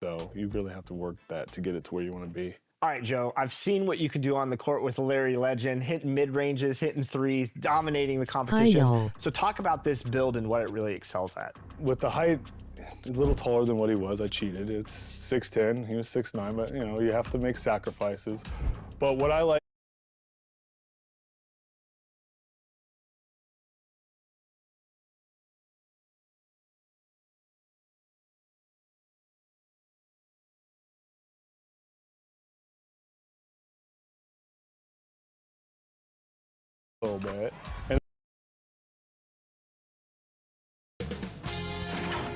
So you really have to work that to get it to where you want to be. All right, Joe, I've seen what you can do on the court with Larry Legend, hitting mid-ranges, hitting threes, dominating the competition. So talk about this build and what it really excels at. With the height, a little taller than what he was, I cheated. It's 6'10", he was 6'9", but you know, you have to make sacrifices. But what I like a little bit. And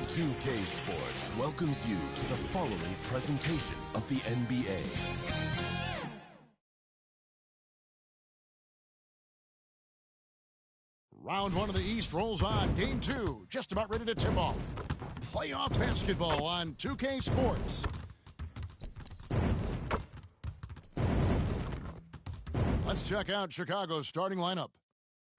2K Sports welcomes you to the following presentation of the NBA. Round one of the East rolls on. Game two, just about ready to tip off. Playoff basketball on 2K Sports. Let's check out Chicago's starting lineup.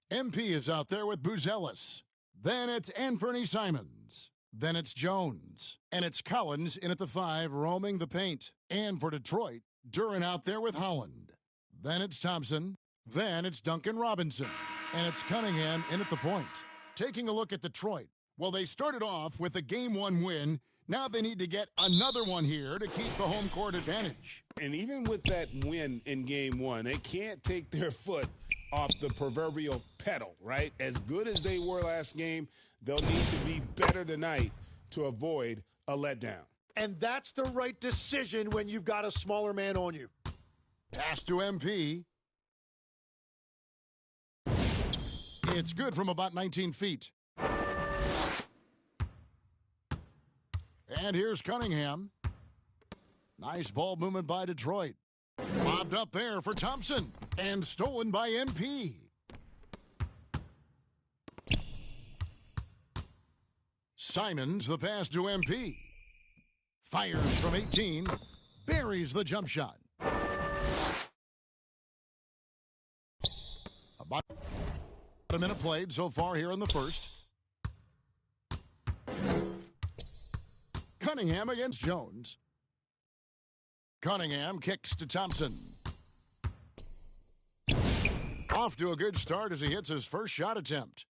MP is out there with Buzelis. Then it's Anthony Simons. Then it's Jones. And it's Collins in at the 5, roaming the paint. And for Detroit, Duran out there with Holland. Then it's Thompson. Then it's Duncan Robinson. And it's Cunningham in at the point. Taking a look at Detroit. Well, they started off with a Game 1 win. Now they need to get another one here to keep the home court advantage. And even with that win in Game 1, they can't take their foot off the proverbial pedal, right? As good as they were last game, they'll need to be better tonight to avoid a letdown. And that's the right decision when you've got a smaller man on you. Pass to MP. It's good from about 19 feet. And here's Cunningham. Nice ball movement by Detroit. Lobbed up there for Thompson. And stolen by MP. Simons, the pass to MP. Fires from 18. Buries the jump shot. About a minute played so far here in the first. Cunningham against Jones. Cunningham kicks to Thompson. Off to a good start as he hits his first shot attempt.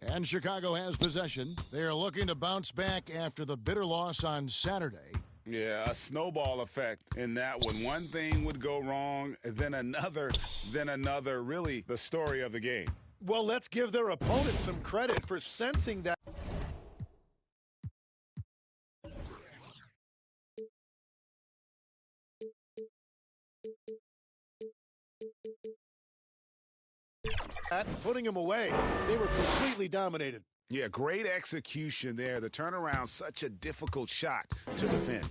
And Chicago has possession. They are looking to bounce back after the bitter loss on Saturday. Yeah, a snowball effect in that one. One thing would go wrong, then another, really the story of the game. Well, let's give their opponent some credit for sensing that. Putting him away. They were completely dominated. Yeah, great execution there. The turnaround, such a difficult shot to defend.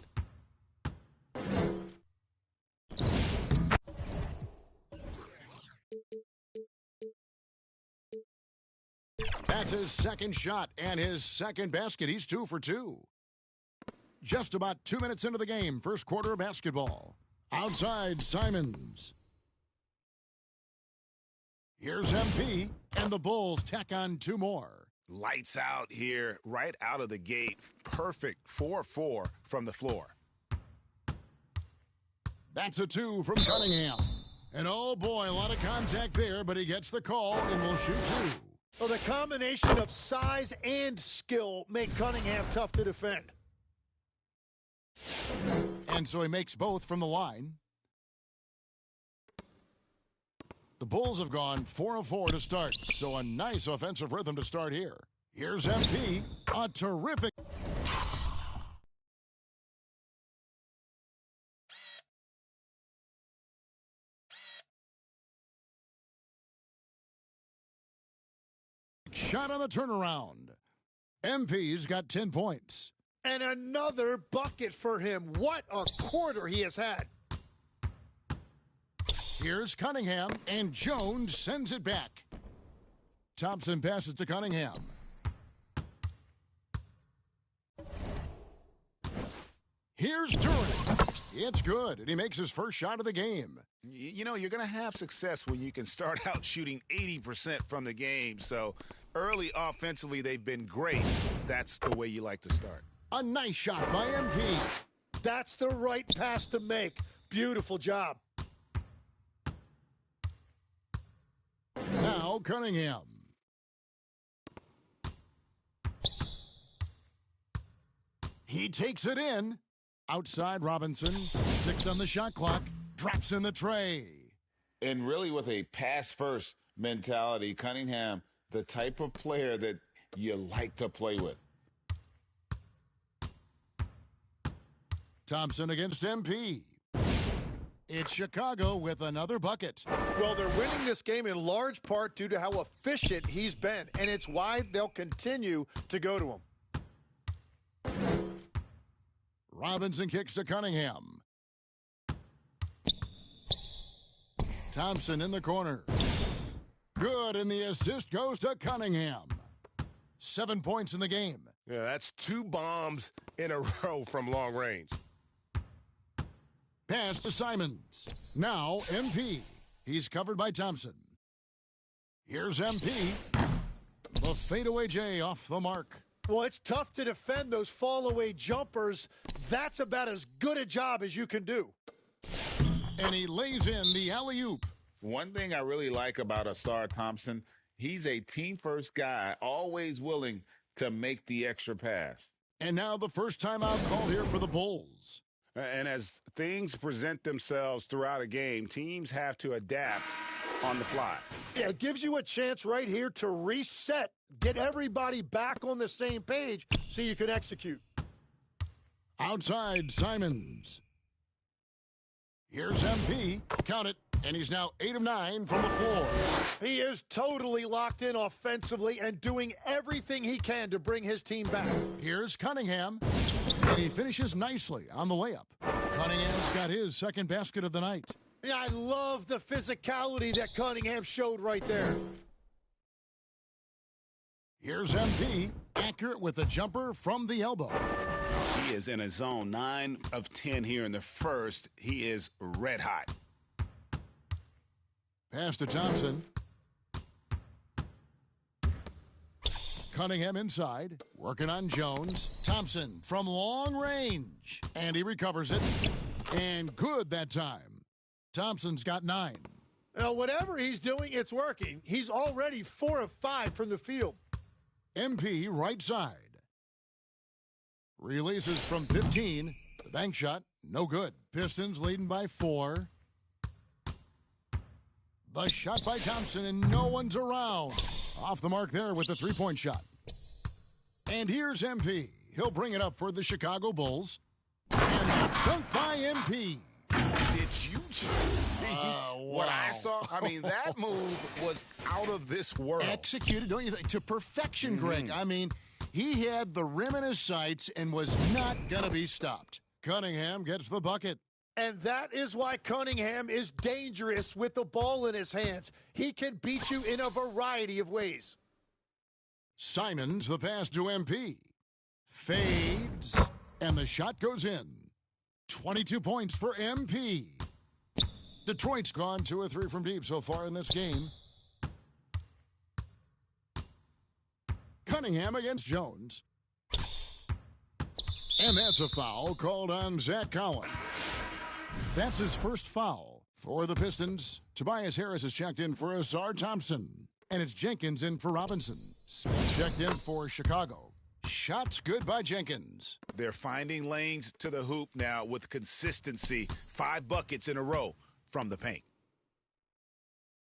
That's his second shot and his second basket. He's 2 for 2. Just about 2 minutes into the game, first quarter of basketball. Outside, Simons. Here's MP, and the Bulls tack on 2 more. Lights out here, right out of the gate. Perfect 4-4 from the floor. That's a 2 from Cunningham. And oh boy, a lot of contact there, but he gets the call and will shoot 2. Well, the combination of size and skill make Cunningham tough to defend. And so he makes both from the line. The Bulls have gone 4 of 4 to start, so a nice offensive rhythm to start here. Here's MP, a terrific. Shot on the turnaround. MP's got 10 points. And another bucket for him. What a quarter he has had. Here's Cunningham, and Jones sends it back. Thompson passes to Cunningham. Here's Durant. It's good, and he makes his first shot of the game. You know, you're going to have success when you can start out shooting 80% from the game. So early offensively, they've been great. That's the way you like to start. A nice shot by MP. That's the right pass to make. Beautiful job. Now Cunningham. He takes it in. Outside Robinson. 6 on the shot clock. Drops in the tray. And really with a pass-first mentality, Cunningham, the type of player that you like to play with. Thompson against MP. It's Chicago with another bucket. Well, they're winning this game in large part due to how efficient he's been, and it's why they'll continue to go to him. Robinson kicks to Cunningham. Thompson in the corner. Good, and the assist goes to Cunningham. 7 points in the game. Yeah, that's 2 bombs in a row from long range. Pass to Simons. Now MP. He's covered by Thompson. Here's MP. The fadeaway J off the mark. Well, it's tough to defend those fall-away jumpers. That's about as good a job as you can do. And he lays in the alley-oop. One thing I really like about Asar Thompson, he's a team-first guy, always willing to make the extra pass. And now the first timeout called here for the Bulls. And as things present themselves throughout a game, teams have to adapt on the fly. Yeah, it gives you a chance right here to reset, get everybody back on the same page so you can execute. Outside, Simons. Here's MP. Count it. And he's now 8 of 9 from the floor. He is totally locked in offensively and doing everything he can to bring his team back. Here's Cunningham. And he finishes nicely on the layup. Cunningham's got his second basket of the night. Yeah, I love the physicality that Cunningham showed right there. Here's MP. Accurate with a jumper from the elbow. He is in a zone. 9 of 10 here in the first. He is red hot. Pass to Thompson. Cunningham inside, working on Jones. Thompson from long range, and he recovers it. And good that time. Thompson's got 9. Now, whatever he's doing, it's working. He's already 4 of 5 from the field. MP right side. Releases from 15. The bank shot, no good. Pistons leading by 4. The shot by Thompson, and no one's around. Off the mark there with the three-point shot. And here's MP. He'll bring it up for the Chicago Bulls. And dunk by MP. Did you just see what I saw? I mean, that move was out of this world. Executed, don't you think, to perfection, Greg. I mean, he had the rim in his sights and was not going to be stopped. Cunningham gets the bucket. And that is why Cunningham is dangerous with the ball in his hands. He can beat you in a variety of ways. Simons, the pass to MP. Fades, and the shot goes in. 22 points for MP. Detroit's gone 2 of 3 from deep so far in this game. Cunningham against Jones. And that's a foul called on Zach Collins. That's his first foul for the Pistons. Tobias Harris is checked in for Asar Thompson. And it's Jenkins in for Robinson. Smith checked in for Chicago. Shots good by Jenkins. They're finding lanes to the hoop now with consistency. 5 buckets in a row from the paint.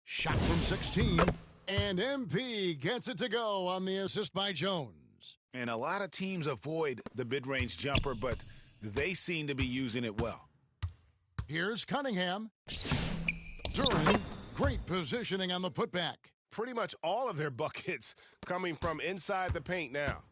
Shot from 16. And MP gets it to go on the assist by Jones. And a lot of teams avoid the mid-range jumper, but they seem to be using it well. Here's Cunningham. Durant, great positioning on the putback. Pretty much all of their buckets coming from inside the paint now.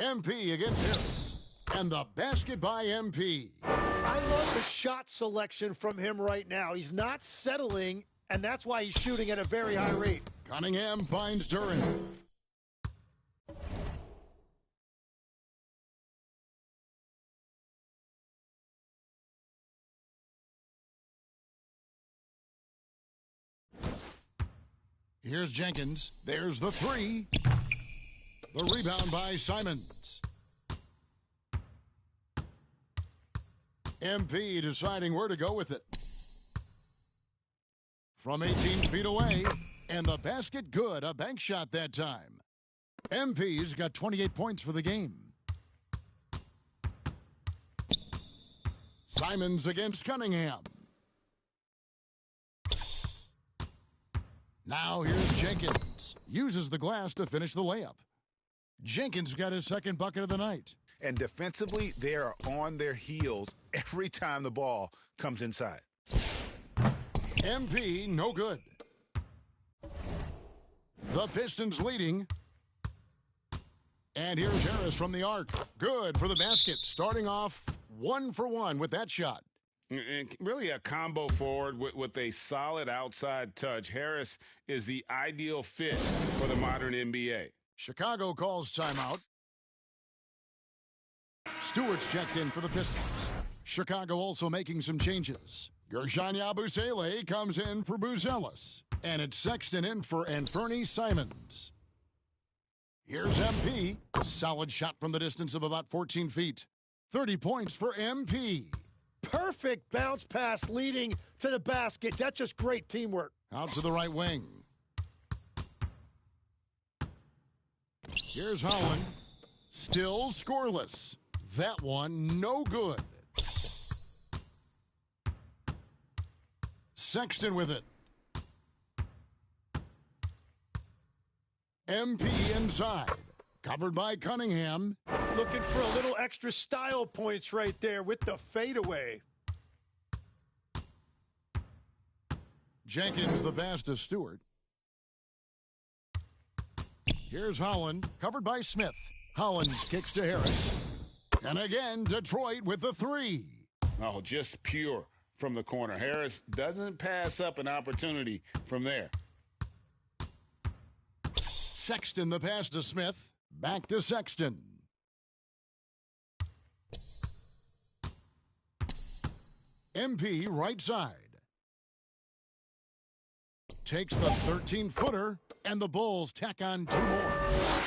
MP against Harris. And the basket by MP. I love the shot selection from him right now. He's not settling, and that's why he's shooting at a very high rate. Cunningham finds Durant. Here's Jenkins. There's the three. The rebound by Simons. MP deciding where to go with it. From 18 feet away, and the basket good. A bank shot that time. MP's got 28 points for the game. Simons against Cunningham. Now here's Jenkins. Uses the glass to finish the layup. Jenkins got his second bucket of the night. And defensively, they are on their heels every time the ball comes inside. MP, no good. The Pistons leading. And here's Harris from the arc. Good for the basket. Starting off 1 for 1 with that shot. And really a combo forward with a solid outside touch. Harris is the ideal fit for the modern NBA. Chicago calls timeout. Stewart's checked in for the Pistons. Chicago also making some changes. Gershon Yabusele comes in for Buzelis. And it's Sexton in for Anthony Simons. Here's MP. Solid shot from the distance of about 14 feet. 30 points for MP. Perfect bounce pass leading to the basket. That's just great teamwork. Out to the right wing. Here's Holland. Still scoreless. That one no good. Sexton with it. MP inside. Covered by Cunningham. Looking for a little extra style points right there with the fadeaway. Jenkins the pass to Stewart. Here's Holland. Covered by Smith. Holland's kicks to Harris. And again, Detroit with the three. Oh, just pure from the corner. Harris doesn't pass up an opportunity from there. Sexton the pass to Smith. Back to Sexton. MP right side. Takes the 13-footer, and the Bulls tack on 2 more.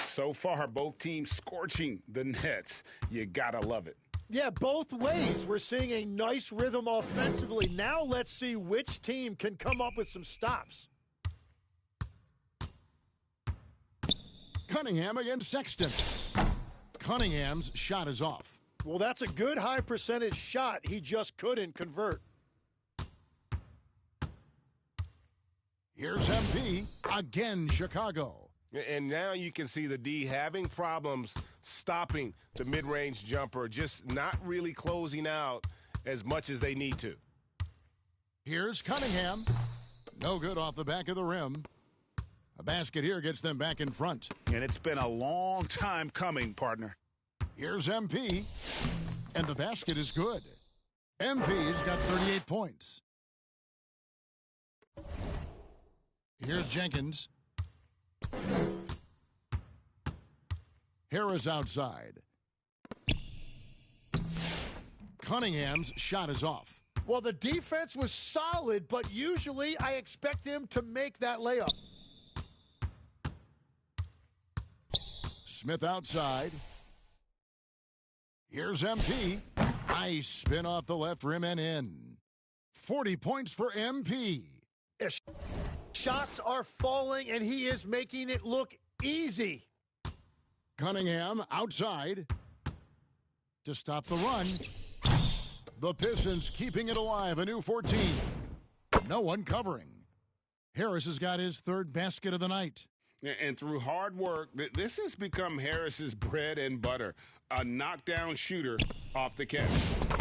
So far, both teams scorching the Nets. You gotta love it. Yeah, both ways. We're seeing a nice rhythm offensively. Now let's see which team can come up with some stops. Cunningham against Sexton. Cunningham's shot is off. Well, that's a good high percentage shot. He just couldn't convert. Here's MP. Again, Chicago. And now you can see the D having problems stopping the mid-range jumper, just not really closing out as much as they need to. Here's Cunningham. No good off the back of the rim. A basket here gets them back in front. And it's been a long time coming, partner. Here's MP. And the basket is good. MP's got 38 points. Here's Jenkins. Harris outside. Cunningham's shot is off. Well, the defense was solid, but usually I expect him to make that layup. Smith outside. Here's MP. Nice spin off the left rim and in. 40 points for MP. Shots are falling, and he is making it look easy. Cunningham outside to stop the run. The Pistons keeping it alive, a new 14. No one covering. Harris has got his third basket of the night. And through hard work, this has become Harris's bread and butter. A knockdown shooter off the catch.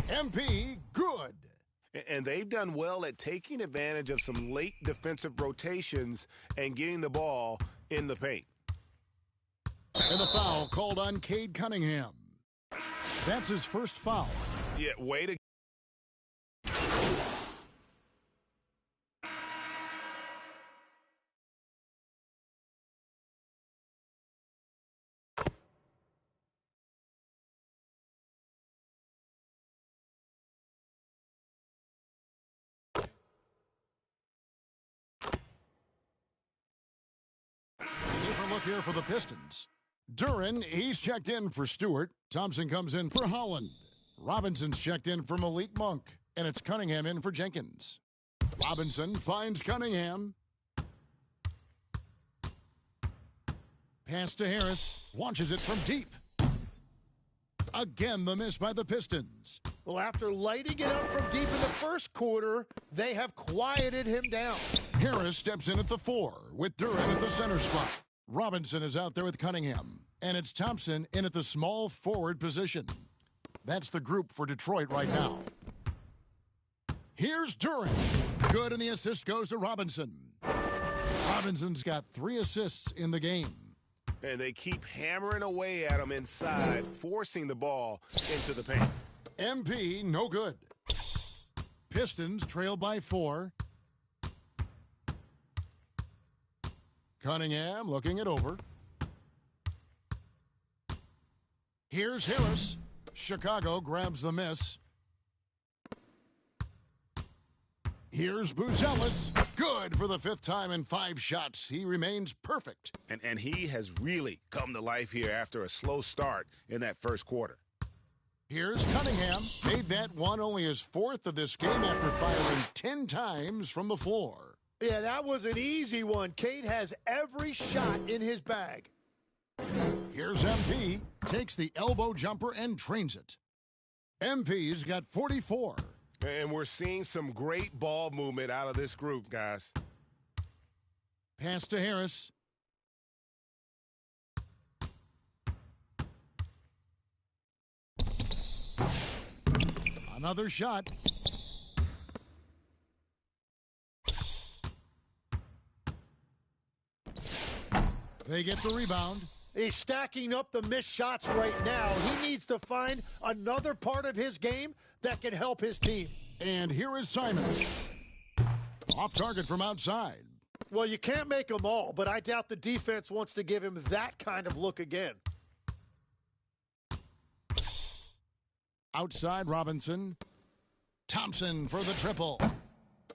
MP, good. And they've done well at taking advantage of some late defensive rotations and getting the ball in the paint. And the foul called on Cade Cunningham. That's his first foul. Yeah, way to look here for the Pistons. Duran, he's checked in for Stewart. Thompson comes in for Holland. Robinson's checked in for Malik Monk. And it's Cunningham in for Jenkins. Robinson finds Cunningham. Pass to Harris. Launches it from deep. Again, the miss by the Pistons. Well, after lighting it up from deep in the first quarter, they have quieted him down. Harris steps in at the 4 with Duran at the center spot. Robinson is out there with Cunningham. And it's Thompson in at the small forward position. That's the group for Detroit right now. Here's Duran. Good, and the assist goes to Robinson. Robinson's got 3 assists in the game. And they keep hammering away at him inside, forcing the ball into the paint. MP, no good. Pistons trail by 4. Cunningham looking it over. Here's Harris. Chicago grabs the miss. Here's Buzelis. Good for the 5th time in 5 shots. He remains perfect. And he has really come to life here after a slow start in that first quarter. Here's Cunningham. Made that one only his 4th of this game after firing 10 times from the floor. Yeah, that was an easy one. Cade has every shot in his bag. Here's MP. Takes the elbow jumper and trains it. MP's got 44. And we're seeing some great ball movement out of this group, guys. Pass to Harris. Another shot. They get the rebound. He's stacking up the missed shots right now. He needs to find another part of his game that can help his team. And here is Simon. Off target from outside. Well, you can't make them all, but I doubt the defense wants to give him that kind of look again. Outside Robinson. Thompson for the triple.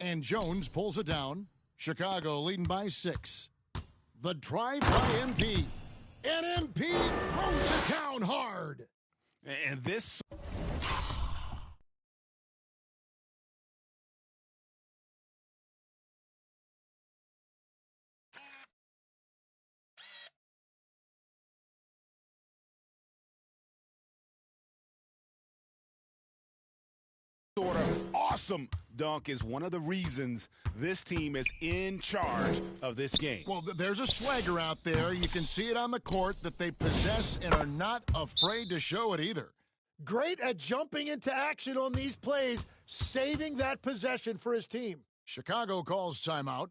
And Jones pulls it down. Chicago leading by 6. The drive by MP. And MP throws it down hard. And this... sort of awesome dunk is one of the reasons this team is in charge of this game. Well, there's a swagger out there. You can see it on the court that they possess and are not afraid to show it either. Great at jumping into action on these plays, saving that possession for his team. Chicago calls timeout.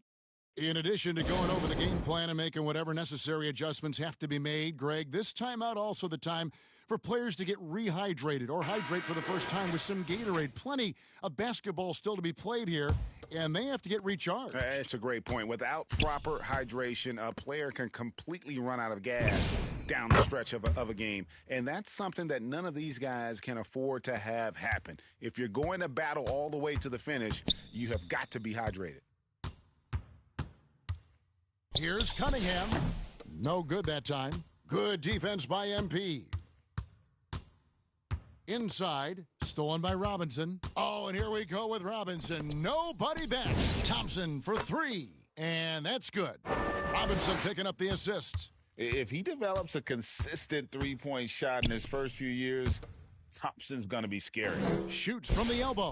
In addition to going over the game plan and making whatever necessary adjustments have to be made, Greg, this timeout also the time for players to get rehydrated or hydrate for the first time with some Gatorade. Plenty of basketball still to be played here, and they have to get recharged. It's a great point. Without proper hydration, a player can completely run out of gas down the stretch of a game, and that's something that none of these guys can afford to have happen. If you're going to battle all the way to the finish, you have got to be hydrated. Here's Cunningham. No good that time. Good defense by MP. Inside, stolen by Robinson. Oh, and here we go with Robinson. Nobody back. Thompson for 3. And that's good. Robinson picking up the assist. If he develops a consistent three-point shot in his first few years, Thompson's going to be scary. Shoots from the elbow.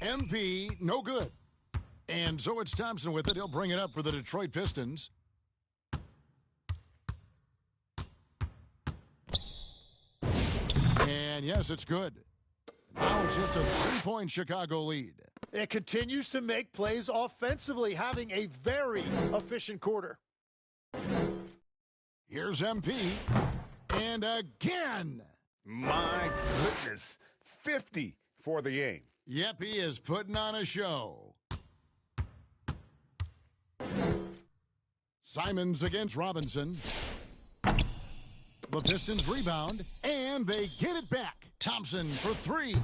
MP, no good. And so it's Thompson with it. He'll bring it up for the Detroit Pistons. And yes, it's good. Now it's just a 3-point Chicago lead. It continues to make plays offensively, having a very efficient quarter. Here's MP. And again. My goodness. 50 for the game. Yep, he is putting on a show. Simons against Robinson. The Pistons rebound, and they get it back. Thompson for 3.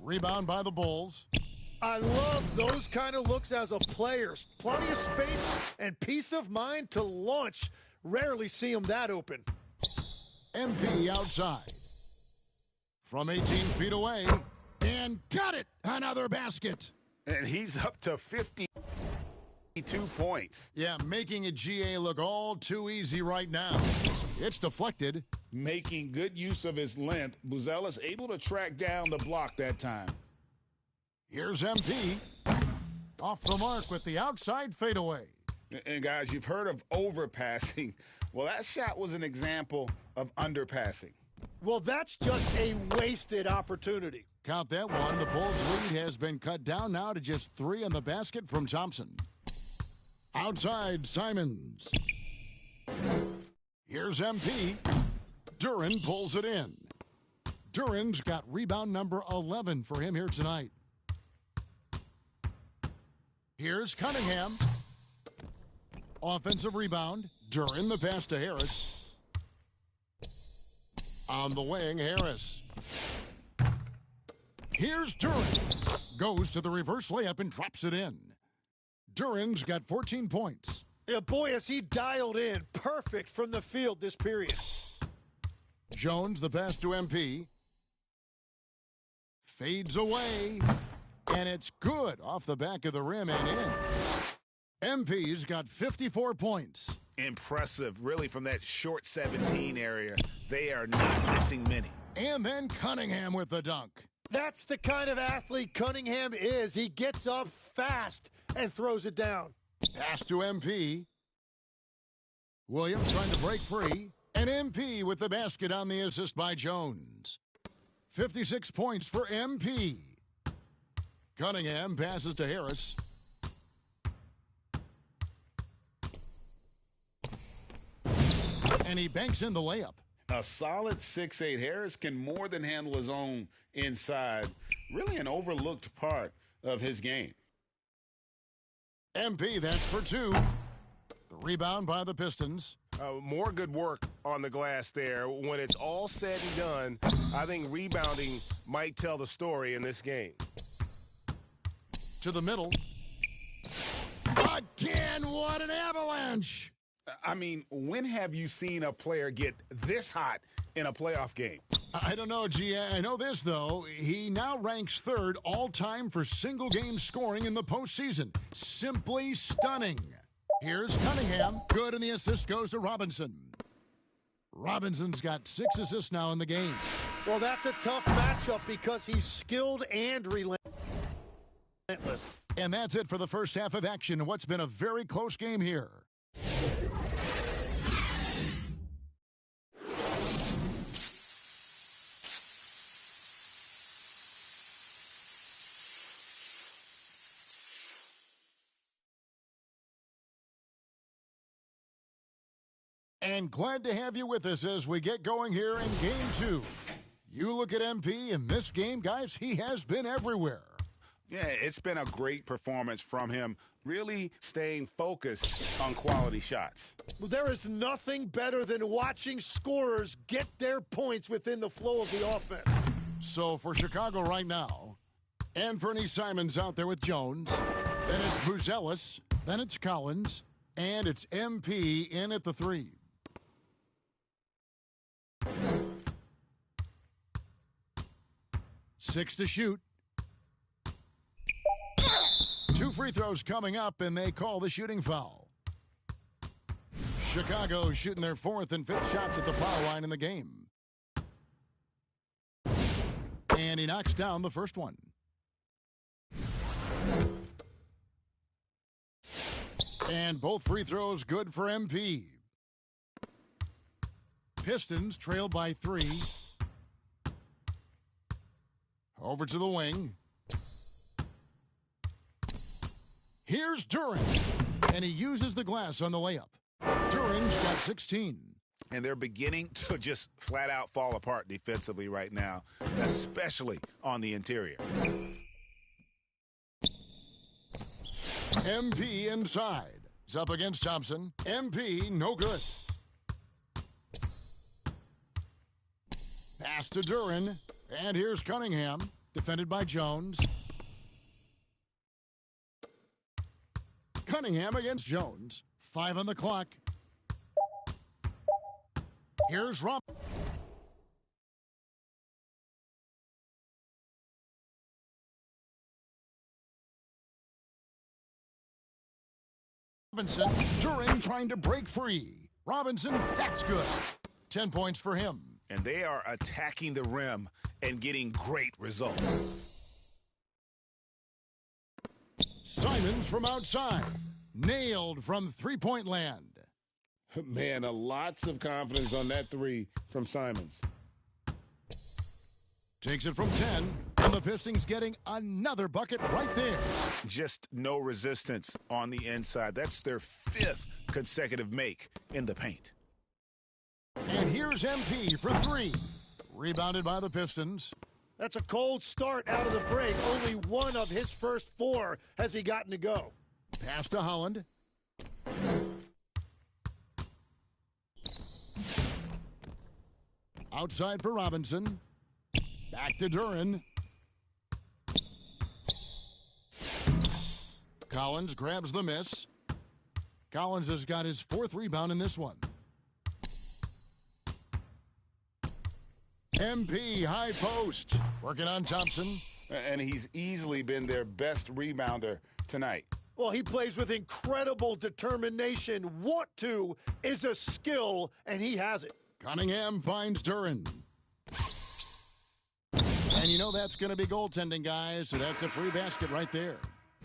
Rebound by the Bulls. I love those kind of looks as a player. Plenty of space and peace of mind to launch Rarely see him that open. MP outside. From 18 feet away. And got it! Another basket. And he's up to 52 points. Yeah, making a GA look all too easy right now. It's deflected. Making good use of his length, Buzelis able to track down the block that time. Here's MP. Off the mark with the outside fadeaway. And guys, you've heard of overpassing. Well, that shot was an example of underpassing. Well, that's just a wasted opportunity. Count that one. The Bulls' lead has been cut down now to just 3 on the basket from Thompson. Outside, Simons. Here's MP. Duren pulls it in. Duren's got rebound number 11 for him here tonight. Here's Cunningham. Offensive rebound. Duren the pass to Harris. On the wing, Harris. Here's Duren. Goes to the reverse layup and drops it in. Duren's got 14 points. Yeah, boy, is he dialed in. Perfect from the field this period. Jones, the pass to MP. Fades away. And it's good off the back of the rim and in. MP's got 54 points. Impressive, really, from that short 17 area. They are not missing many. And then Cunningham with the dunk. That's the kind of athlete Cunningham is. He gets up fast and throws it down. Pass to MP. Williams trying to break free. And MP with the basket on the assist by Jones. 56 points for MP. Cunningham passes to Harris. And he banks in the layup. A solid 6'8". Harris can more than handle his own inside. Really an overlooked part of his game. MP, that's for 2. The rebound by the Pistons. More good work on the glass there. When it's all said and done, I think rebounding might tell the story in this game. To the middle. Again, what an avalanche! I mean, when have you seen a player get this hot in a playoff game? I don't know, G. I know this, though. He now ranks 3rd all-time for single-game scoring in the postseason. Simply stunning. Here's Cunningham. Good, and the assist goes to Robinson. Robinson's got 6 assists now in the game. Well, that's a tough matchup because he's skilled and relentless. And that's it for the first half of action. What's been a very close game here. And glad to have you with us as we get going here in Game 2. You look at MP in this game, guys, he has been everywhere. Yeah, it's been a great performance from him, really staying focused on quality shots. Well, there is nothing better than watching scorers get their points within the flow of the offense. So for Chicago right now, Anthony Simons out there with Jones. Then it's Buzelis. Then it's Collins. And it's MP in at the 3. Six to shoot. 2 free throws coming up, and they call the shooting foul. Chicago shooting their 4th and 5th shots at the foul line in the game. And he knocks down the first one. And both free throws good for MP. Pistons trail by 3. Over to the wing. Here's Duren. And he uses the glass on the layup. Duren's got 16. And they're beginning to just flat out fall apart defensively right now, especially on the interior. MP inside. He's up against Thompson. MP, no good. Pass to Duren. And here's Cunningham, defended by Jones. Cunningham against Jones. 5 on the clock. Here's Robinson. Duran trying to break free. Robinson, that's good. 10 points for him. And they are attacking the rim and getting great results. Simons from outside. Nailed from three-point land. Man, lots of confidence on that three from Simons. Takes it from 10, and the Pistons getting another bucket right there. Just no resistance on the inside. That's their 5th consecutive make in the paint. And here's MP for 3. Rebounded by the Pistons. That's a cold start out of the break. Only one of his first 4 has he gotten to go. Pass to Holland. Outside for Robinson. Back to Duran. Collins grabs the miss. Collins has got his 4th rebound in this one. MP high post. Working on Thompson. And he's easily been their best rebounder tonight. Well, he plays with incredible determination. Want to is a skill, and he has it. Cunningham finds Duran. And you know that's going to be goaltending, guys, so that's a free basket right there.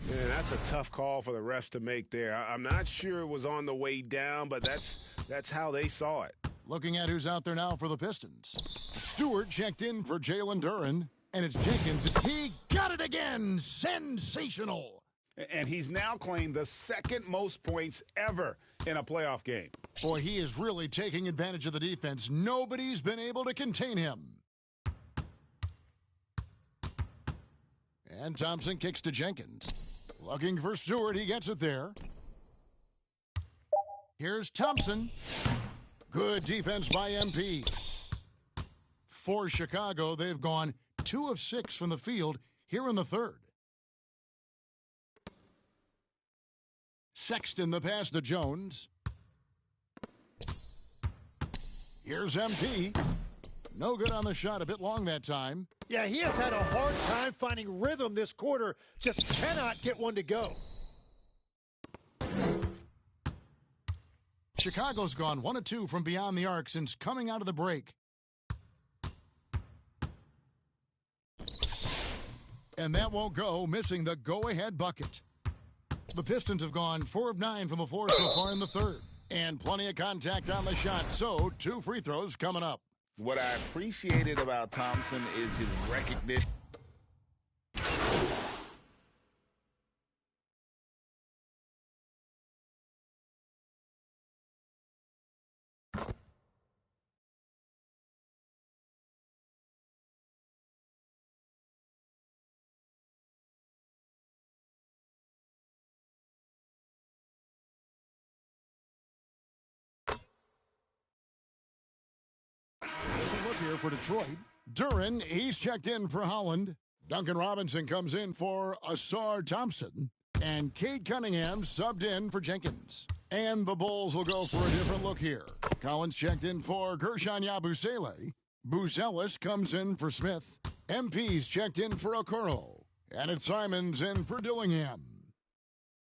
Man, that's a tough call for the refs to make there. I'm not sure it was on the way down, but that's how they saw it. Looking at who's out there now for the Pistons. Stewart checked in for Jalen Duran, and it's Jenkins. He got it again. Sensational. And he's now claimed the 2nd most points ever in a playoff game. Boy, he is really taking advantage of the defense. Nobody's been able to contain him. And Thompson kicks to Jenkins. Looking for Stewart. He gets it there. Here's Thompson. Good defense by MP. For Chicago, they've gone 2 of 6 from the field here in the 3rd. Sexton the pass to Jones. Here's MP. No good on the shot. A bit long that time. Yeah, he has had a hard time finding rhythm this quarter. Just cannot get one to go. Chicago's gone 1 of 2 from beyond the arc since coming out of the break. And that won't go, missing the go-ahead bucket. The Pistons have gone 4 of 9 from the floor so far in the 3rd. And plenty of contact on the shot, so 2 free throws coming up. What I appreciated about Thompson is his recognition. Look here for Detroit. Duran, he's checked in for Holland. Duncan Robinson comes in for Asar Thompson. And Cade Cunningham subbed in for Jenkins. And the Bulls will go for a different look here. Collins checked in for Gershon Yabusele. Buzelis comes in for Smith. MP's checked in for Okoro. And it's Simons in for Dillingham.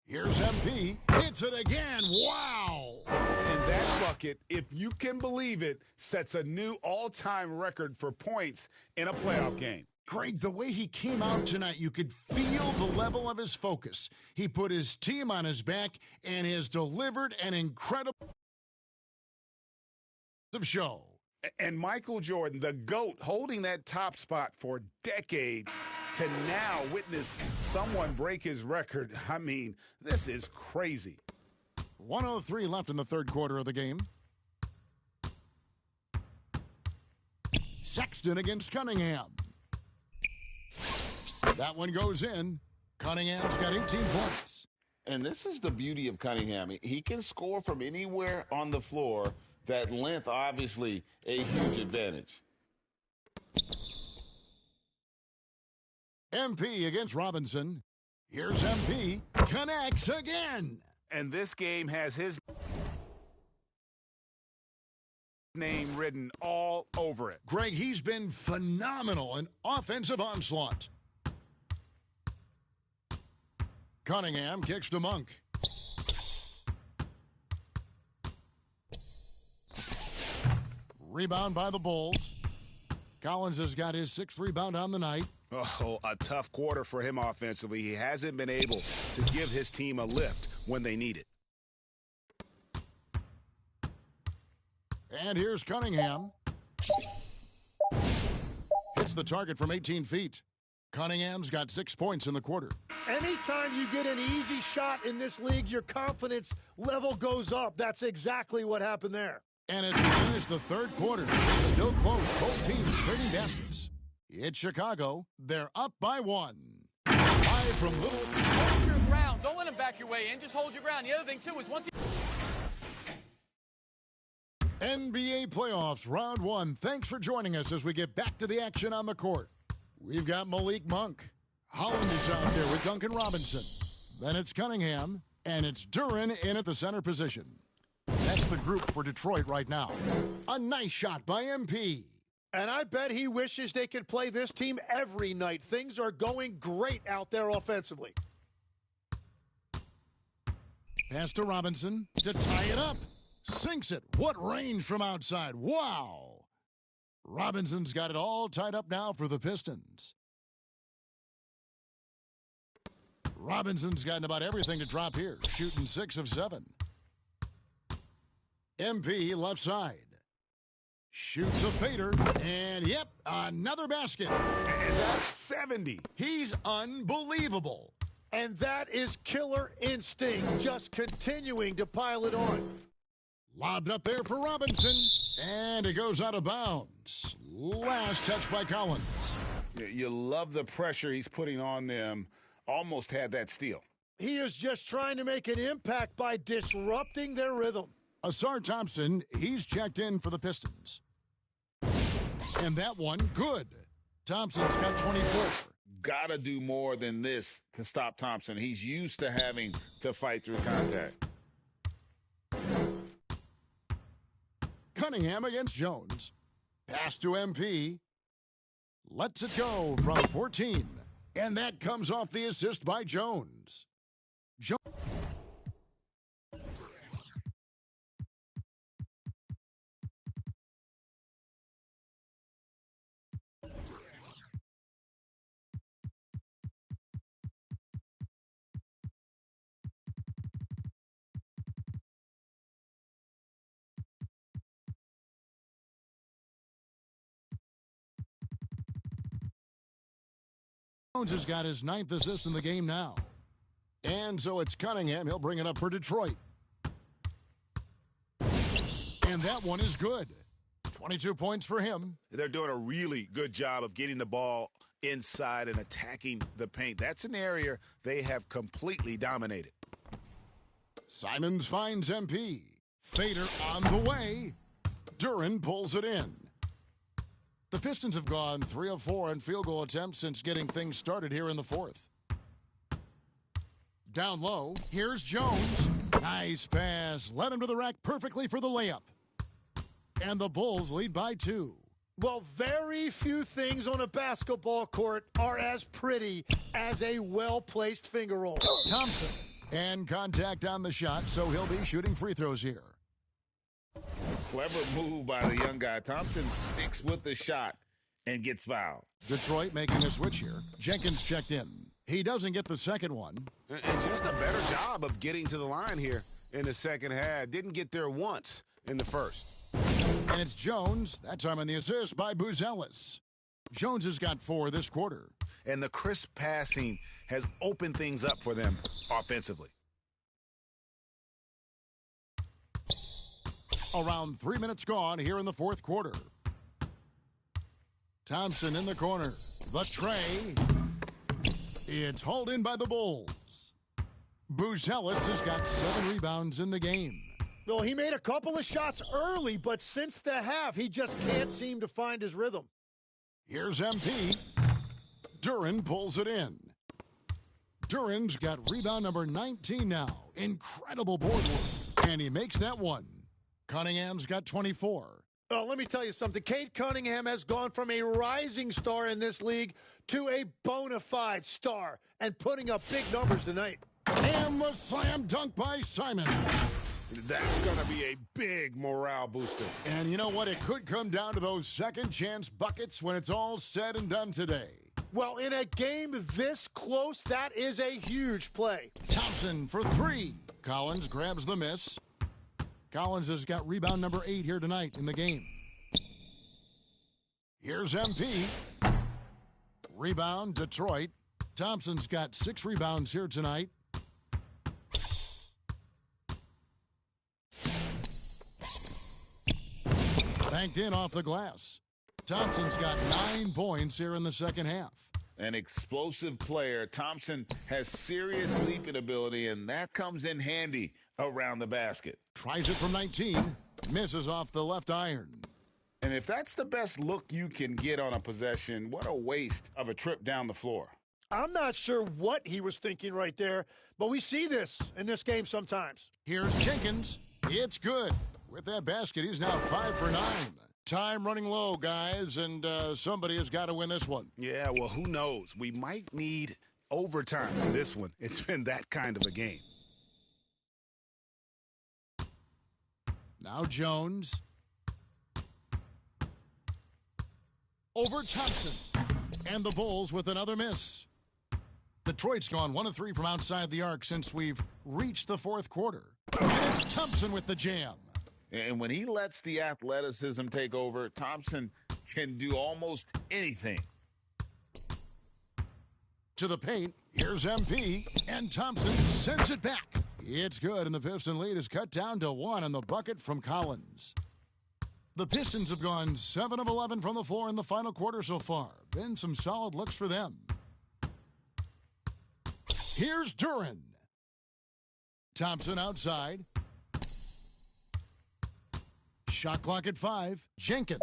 Here's MP. Hits it again. Wow! And that bucket, if you can believe it, sets a new all-time record for points in a playoff game. Craig, the way he came out tonight, you could feel the level of his focus. He put his team on his back and has delivered an incredible show. And Michael Jordan, the GOAT, holding that top spot for decades, to now witness someone break his record. I mean, this is crazy. 1:03 left in the 3rd quarter of the game. Sexton against Cunningham. That one goes in. Cunningham's got 18 points. And this is the beauty of Cunningham. He can score from anywhere on the floor. That length, obviously, a huge advantage. MP against Robinson. Here's MP. Connects again. And this game has his name written all over it. Greg, he's been phenomenal in offensive onslaught. Cunningham kicks to Monk. Rebound by the Bulls. Collins has got his 6th rebound on the night. Oh, a tough quarter for him offensively. He hasn't been able to give his team a lift when they need it. And here's Cunningham. Hits the target from 18 feet. Cunningham's got 6 points in the quarter. Anytime you get an easy shot in this league, your confidence level goes up. That's exactly what happened there. And as we finish the 3rd quarter, still close, both teams trading baskets. It's Chicago. They're up by 1. Live from Little. Hold your ground. Don't let him back your way in. Just hold your ground. The other thing, too, is once he... NBA playoffs, round 1. Thanks for joining us as we get back to the action on the court. We've got Malik Monk. Holland is out there with Duncan Robinson. Then it's Cunningham, and it's Duren in at the center position. That's the group for Detroit right now. A nice shot by MP. And I bet he wishes they could play this team every night. Things are going great out there offensively. Pass to Robinson to tie it up. Sinks it. What range from outside. Wow. Robinson's got it all tied up now for the Pistons. Robinson's gotten about everything to drop here, shooting 6 of 7. MP left side. Shoots a fader, and yep, another basket. And that's 70. He's unbelievable. And that is killer instinct, just continuing to pile it on. Lobbed up there for Robinson, and it goes out of bounds. Last touch by Collins. You love the pressure he's putting on them. Almost had that steal. He is just trying to make an impact by disrupting their rhythm. Asar Thompson, he's checked in for the Pistons. And that one, good. Thompson's got 24. Gotta do more than this to stop Thompson. He's used to having to fight through contact. Cunningham against Jones. Pass to MP. Lets it go from 14. And that comes off the assist by Jones. Jones has got his 9th assist in the game now. And so it's Cunningham. He'll bring it up for Detroit. And that one is good. 22 points for him. They're doing a really good job of getting the ball inside and attacking the paint. That's an area they have completely dominated. Simons finds MP. Fader on the way. Duren pulls it in. The Pistons have gone 3 of 4 in field goal attempts since getting things started here in the 4th. Down low, here's Jones. Nice pass. Led him to the rack perfectly for the layup. And the Bulls lead by 2. Well, very few things on a basketball court are as pretty as a well-placed finger roll. Thompson. And contact on the shot, so he'll be shooting free throws here. Clever move by the young guy. Thompson sticks with the shot and gets fouled. Detroit making a switch here. Jenkins checked in. He doesn't get the second one. And just a better job of getting to the line here in the second half. Didn't get there once in the first. And it's Jones. That time on the assist by Buzelis. Jones has got 4 this quarter. And the crisp passing has opened things up for them offensively. Around 3 minutes gone here in the 4th quarter. Thompson in the corner. The tray. It's hauled in by the Bulls. Buzelis has got 7 rebounds in the game. Well, he made a couple of shots early, but since the half, he just can't seem to find his rhythm. Here's MP. Duren pulls it in. Duren's got rebound number 19 now. Incredible board work. And he makes that one. Cunningham's got 24. Oh, let me tell you something. Cade Cunningham has gone from a rising star in this league to a bona fide star and putting up big numbers tonight. And the slam dunk by Simon. That's going to be a big morale booster. And you know what? It could come down to those second chance buckets when it's all said and done today. Well, in a game this close, that is a huge play. Thompson for three. Collins grabs the miss. Collins has got rebound number 8 here tonight in the game. Here's MP. Rebound, Detroit. Thompson's got 6 rebounds here tonight. Banked in off the glass. Thompson's got 9 points here in the second half. An explosive player. Thompson has serious leaping ability, and that comes in handy around the basket. Tries it from 19. Misses off the left iron. And if that's the best look you can get on a possession, what a waste of a trip down the floor. I'm not sure what he was thinking right there, but we see this in this game sometimes. Here's Jenkins. It's good. With that basket, he's now 5 for 9. Time running low, guys, and somebody has got to win this one. Yeah, well, who knows? We might need overtime for this one. It's been that kind of a game. Now Jones. Over Thompson. And the Bulls with another miss. Detroit's gone 1 of 3 from outside the arc since we've reached the fourth quarter. And it's Thompson with the jam. And when he lets the athleticism take over, Thompson can do almost anything. To the paint, here's MP, and Thompson sends it back. It's good, and the Piston lead is cut down to 1 on the bucket from Collins. The Pistons have gone 7 of 11 from the floor in the final quarter so far. Been some solid looks for them. Here's Duran. Thompson outside. Shot clock at 5. Jenkins.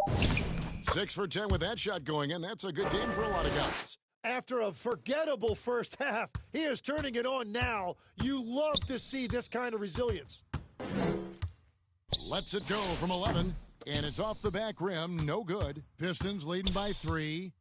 6 for 10 with that shot going in. That's a good game for a lot of guys. After a forgettable first half, he is turning it on now. You love to see this kind of resilience. Lets it go from 11, and it's off the back rim. No good. Pistons leading by 3.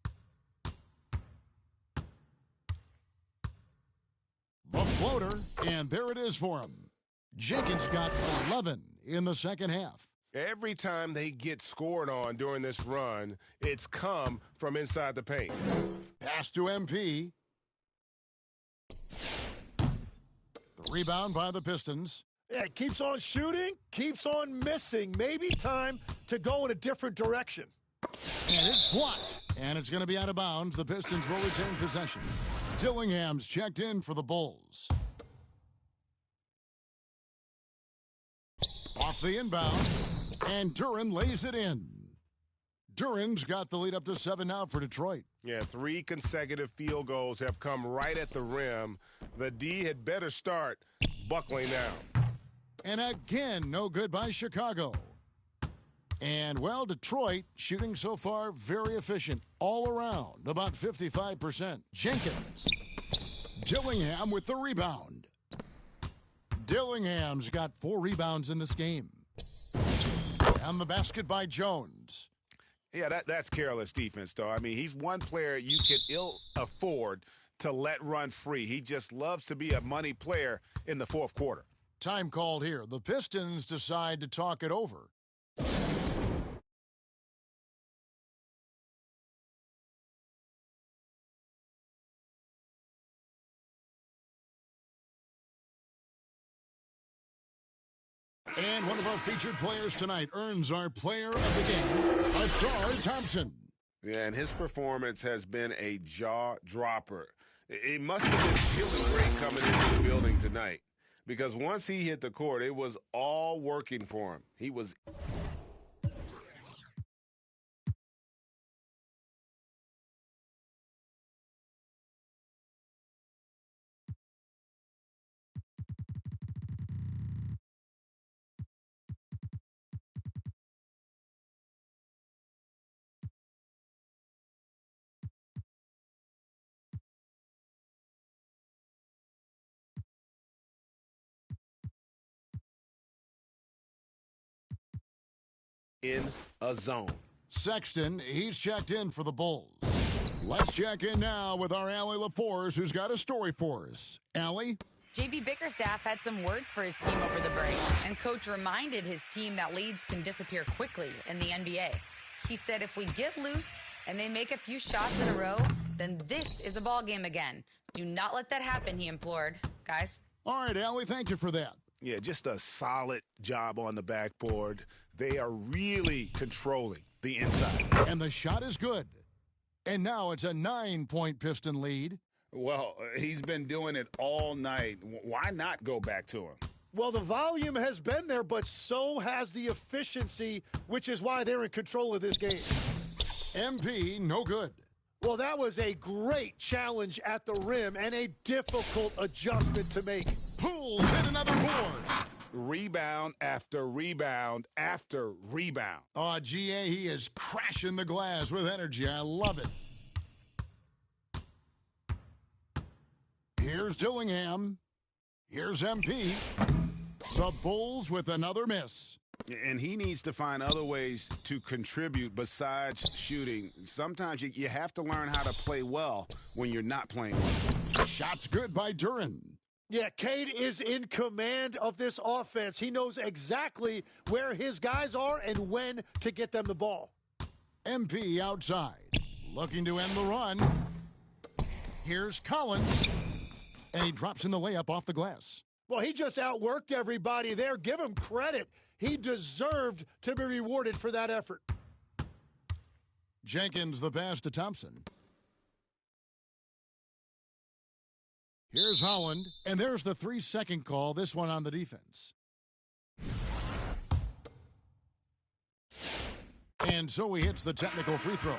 The floater, and there it is for him. Jenkins got 11 in the second half. Every time they get scored on during this run, it's come from inside the paint. Pass to MP. The rebound by the Pistons. Yeah, keeps on shooting, keeps on missing. Maybe time to go in a different direction. And it's blocked. And it's going to be out of bounds. The Pistons will retain possession. Dillingham's checked in for the Bulls. Off the inbound. And Duran lays it in. Duran's got the lead up to 7 now for Detroit. Yeah, 3 consecutive field goals have come right at the rim. The D had better start buckling down. And again, no good by Chicago. And, well, Detroit shooting so far very efficient all around, about 55%. Jenkins. Dillingham with the rebound. Dillingham's got 4 rebounds in this game. And the basket by Jones. Yeah, that's careless defense, though. I mean, he's one player you can ill afford to let run free. He just loves to be a money player in the fourth quarter. Time called here. The Pistons decide to talk it over. And one of our featured players tonight earns our player of the game, Ausar Thompson. Yeah, and his performance has been a jaw-dropper. It must have been feeling great coming into the building tonight, because once he hit the court, it was all working for him. He was in a zone. Sexton, he's checked in for the Bulls. Let's check in now with our Allie LaForce, who's got a story for us. Allie? JB Bickerstaff had some words for his team over the break, and coach reminded his team that leads can disappear quickly in the NBA. He said if we get loose and they make a few shots in a row, then this is a ball game again. Do not let that happen, he implored. Guys? All right, Allie, thank you for that. Yeah, just a solid job on the backboard. They are really controlling the inside. And the shot is good. And now it's a 9-point Piston lead. Well, he's been doing it all night. Why not go back to him? Well, the volume has been there, but so has the efficiency, which is why they're in control of this game. MP, no good. Well, that was a great challenge at the rim and a difficult adjustment to make. Pulls in another board. Rebound after rebound after rebound. Oh, GA, he is crashing the glass with energy. I love it. Here's Dillingham. Here's MP. The Bulls with another miss. And he needs to find other ways to contribute besides shooting. Sometimes you have to learn how to play well when you're not playing well. Shots good by Duran. Yeah, Cade is in command of this offense. He knows exactly where his guys are and when to get them the ball. MP outside, looking to end the run. Here's Collins, and he drops in the layup off the glass. Well, he just outworked everybody there. Give him credit. He deserved to be rewarded for that effort. Jenkins the pass to Thompson. Here's Holland, and there's the 3-second call, this one on the defense. And so he hits the technical free throw.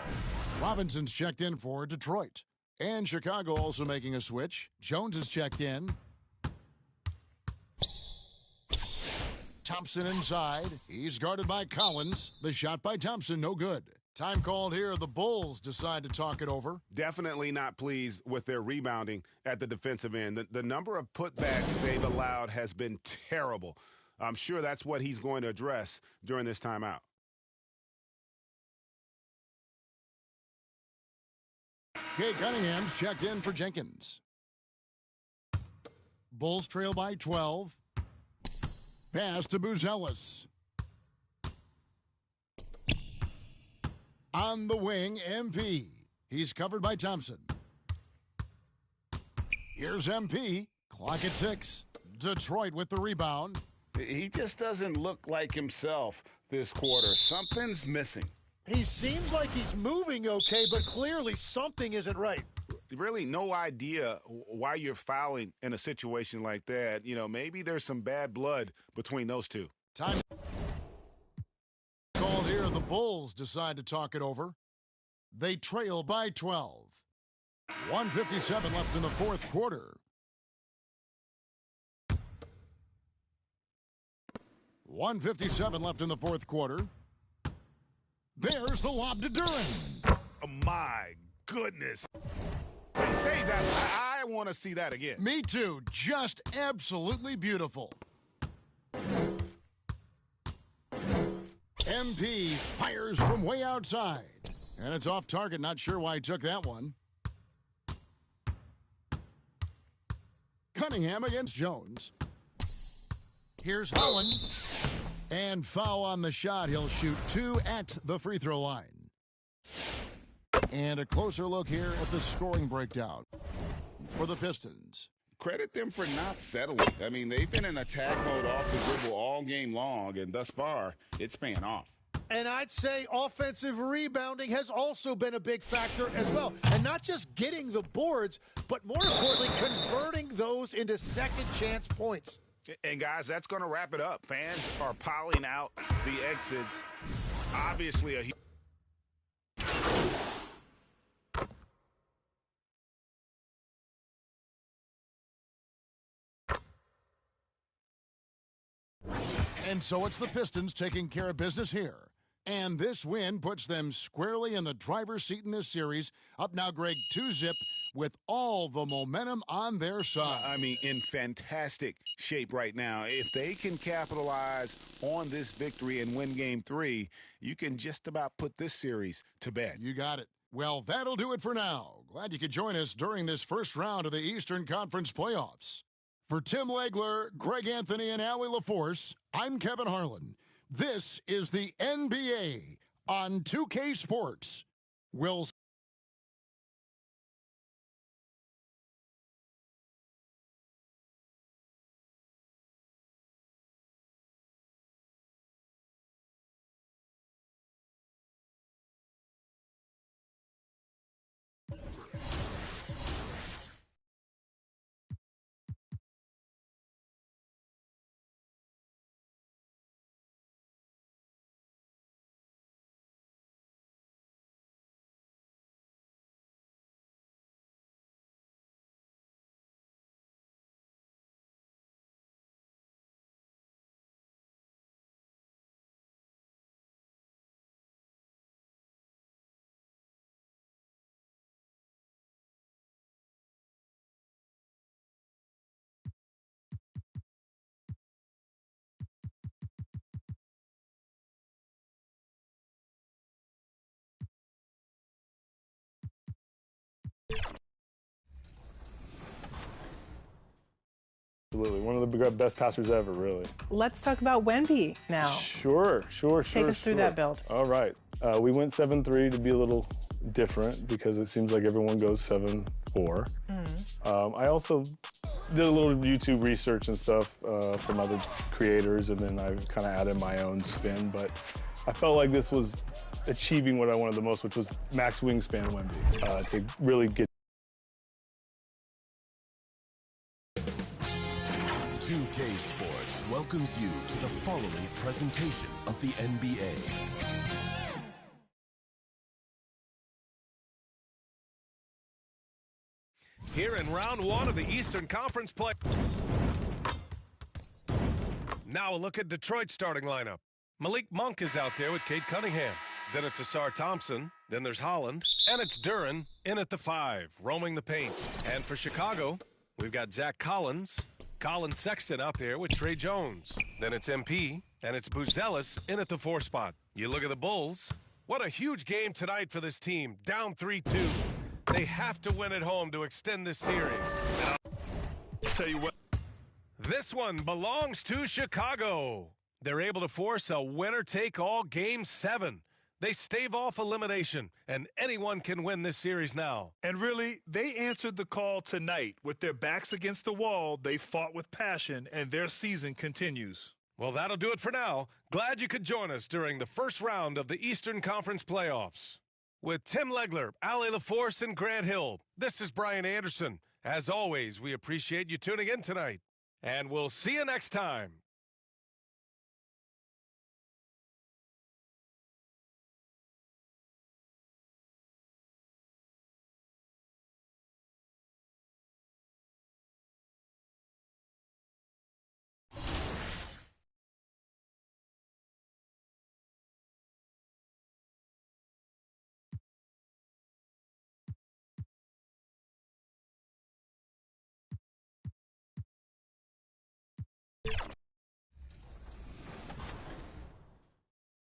Robinson's checked in for Detroit. And Chicago also making a switch. Jones is checked in. Thompson inside. He's guarded by Collins. The shot by Thompson, no good. Time called here. The Bulls decide to talk it over. Definitely not pleased with their rebounding at the defensive end. The number of putbacks they've allowed has been terrible. I'm sure that's what he's going to address during this timeout. Kate Cunningham's checked in for Jenkins. Bulls trail by 12. Pass to Buzelis. On the wing, MP. He's covered by Thompson. Here's MP. Clock at 6. Detroit with the rebound. He just doesn't look like himself this quarter. Something's missing. He seems like he's moving okay, but clearly something isn't right. Really no idea why you're fouling in a situation like that. You know, maybe there's some bad blood between those two. Time called here. The Bulls decide to talk it over. They trail by 12. 1:57 left in the fourth quarter. 1:57 left in the fourth quarter. There's the lob to Duran. Oh, my goodness. Say that. I want to see that again. Me too. Just absolutely beautiful. MP fires from way outside. And it's off target. Not sure why he took that one. Cunningham against Jones. Here's Holland. And foul on the shot. He'll shoot 2 at the free throw line. And a closer look here at the scoring breakdown for the Pistons. Credit them for not settling. I mean, they've been in attack mode off the dribble all game long, and thus far, it's paying off. And I'd say offensive rebounding has also been a big factor as well. And not just getting the boards, but more importantly, converting those into second chance points. And, guys, that's going to wrap it up. Fans are piling out the exits. Obviously, a And so it's the Pistons taking care of business here. And this win puts them squarely in the driver's seat in this series. Up now, Greg, 2-zip with all the momentum on their side. I mean, in fantastic shape right now. If they can capitalize on this victory and win Game 3, you can just about put this series to bed. You got it. Well, that'll do it for now. Glad you could join us during this first round of the Eastern Conference playoffs. For Tim Legler, Greg Anthony, and Allie LaForce, I'm Kevin Harlan. This is the NBA on 2K Sports. We'll Absolutely. One of the best passers ever, really. Let's talk about Wemby now. Sure. Take us through that build. All right. We went 7-3 to be a little different because it seems like everyone goes 7-4. I also did a little YouTube research and stuff from other creators, and then I kind of added my own spin. But I felt like this was achieving what I wanted the most, which was max wingspan Wemby, to really get 2K Sports welcomes you to the following presentation of the NBA. Here in round one of the Eastern Conference play. Now a look at Detroit's starting lineup. Malik Monk is out there with Cade Cunningham. Then it's Asar Thompson. Then there's Holland. And it's Duren in at the 5, roaming the paint. And for Chicago, we've got Zach Collins. Colin Sexton out there with Trey Jones. Then it's MP, and it's Buzelis in at the 4 spot. You look at the Bulls. What a huge game tonight for this team. Down 3-2. They have to win at home to extend this series. And I'll tell you what, this one belongs to Chicago. They're able to force a winner-take-all Game 7. They stave off elimination, and anyone can win this series now. And really, they answered the call tonight. With their backs against the wall, they fought with passion, and their season continues. Well, that'll do it for now. Glad you could join us during the first round of the Eastern Conference playoffs. With Tim Legler, Allie LaForce, and Grant Hill, this is Brian Anderson. As always, we appreciate you tuning in tonight, and we'll see you next time.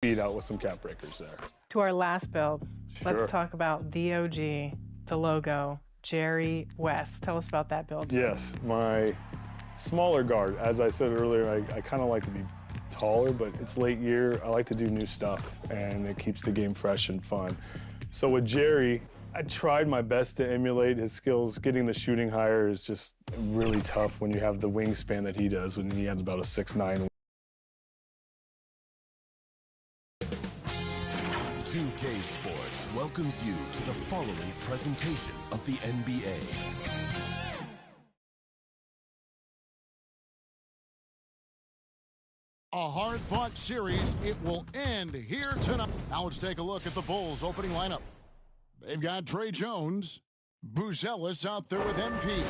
beat out with some cap breakers there. To our last build, Sure. let's talk about the OG, the logo, Jerry West. Tell us about that build. Yes, my smaller guard. As I said earlier, I kind of like to be taller, but it's late year. I like to do new stuff, and it keeps the game fresh and fun. So with Jerry, I tried my best to emulate his skills. Getting the shooting higher is just really tough when you have the wingspan that he does, when he has about a 6'9". 2K Sports welcomes you to the following presentation of the NBA. A hard-fought series. It will end here tonight. Now let's take a look at the Bulls' opening lineup. They've got Trey Jones, Buzelis out there with MP.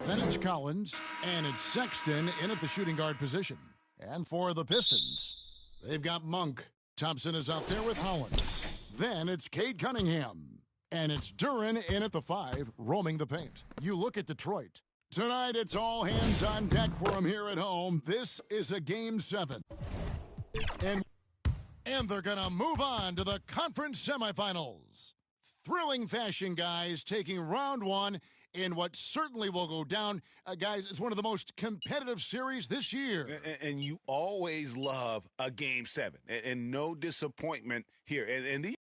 Then it's Collins, and it's Sexton in at the shooting guard position. And for the Pistons, they've got Monk. Thompson is out there with Holland. Then it's Cade Cunningham. And it's Duran in at the 5, roaming the paint. You look at Detroit. Tonight, it's all hands on deck for them here at home. This is a Game 7. And they're going to move on to the conference semifinals. Thrilling fashion, guys, taking round 1 in what certainly will go down. Guys, it's one of the most competitive series this year. And you always love a Game 7. And no disappointment here. And the